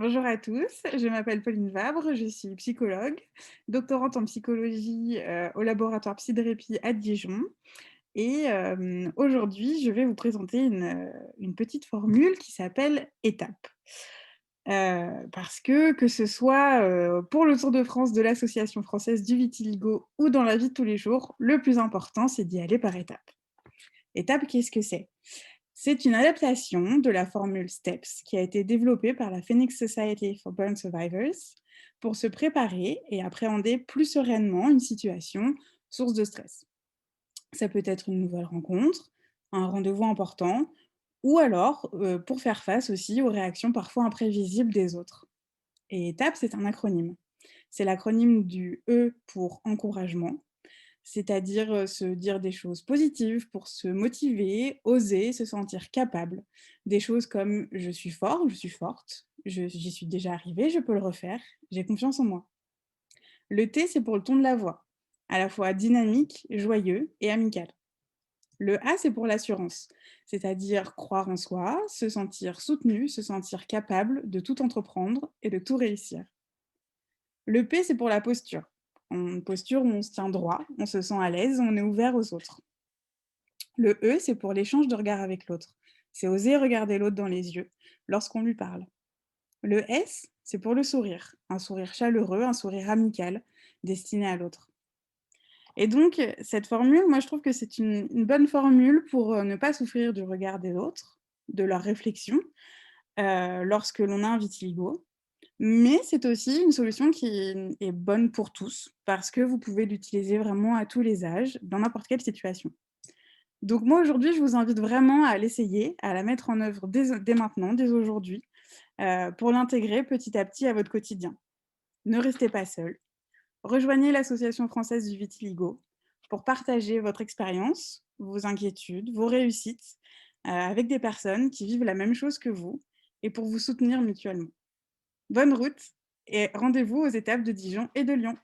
Bonjour à tous, je m'appelle Pauline Vabre, je suis psychologue, doctorante en psychologie, au laboratoire Psydrépi à Dijon et aujourd'hui, je vais vous présenter une petite formule qui s'appelle étape. Parce que ce soit, pour le Tour de France de l'Association française du vitiligo ou dans la vie de tous les jours, le plus important, c'est d'y aller par étapes. Étape, qu'est-ce que c'est? C'est une adaptation de la formule STEPS qui a été développée par la Phoenix Society for Burn Survivors pour se préparer et appréhender plus sereinement une situation source de stress. Ça peut être une nouvelle rencontre, un rendez-vous important, ou alors pour faire face aussi aux réactions parfois imprévisibles des autres. Et ETAP, c'est un acronyme. C'est l'acronyme du E pour encouragement, c'est-à-dire, se dire des choses positives pour se motiver, oser, se sentir capable. Des choses comme: «Je suis fort, je suis forte, j'y suis déjà arrivé, je peux le refaire, j'ai confiance en moi». Le T, c'est pour le ton de la voix, à la fois dynamique, joyeux et amical. Le A, c'est pour l'assurance, c'est-à-dire croire en soi, se sentir soutenu, se sentir capable de tout entreprendre et de tout réussir. Le P, c'est pour la posture. Une posture où on se tient droit, on se sent à l'aise, on est ouvert aux autres. Le E, c'est pour l'échange de regard avec l'autre. C'est oser regarder l'autre dans les yeux lorsqu'on lui parle. Le S, c'est pour le sourire. Un sourire chaleureux, un sourire amical, destiné à l'autre. Et donc, cette formule, moi, je trouve que c'est une bonne formule pour ne pas souffrir du regard des autres, de leurs réflexions, lorsque l'on a un vitiligo. Mais c'est aussi une solution qui est bonne pour tous, parce que vous pouvez l'utiliser vraiment à tous les âges, dans n'importe quelle situation. Donc moi, aujourd'hui, je vous invite vraiment à l'essayer, à la mettre en œuvre dès maintenant, dès aujourd'hui, pour l'intégrer petit à petit à votre quotidien. Ne restez pas seul. Rejoignez l'Association française du vitiligo pour partager votre expérience, vos inquiétudes, vos réussites, avec des personnes qui vivent la même chose que vous et pour vous soutenir mutuellement. Bonne route et rendez-vous aux étapes de Dijon et de Lyon.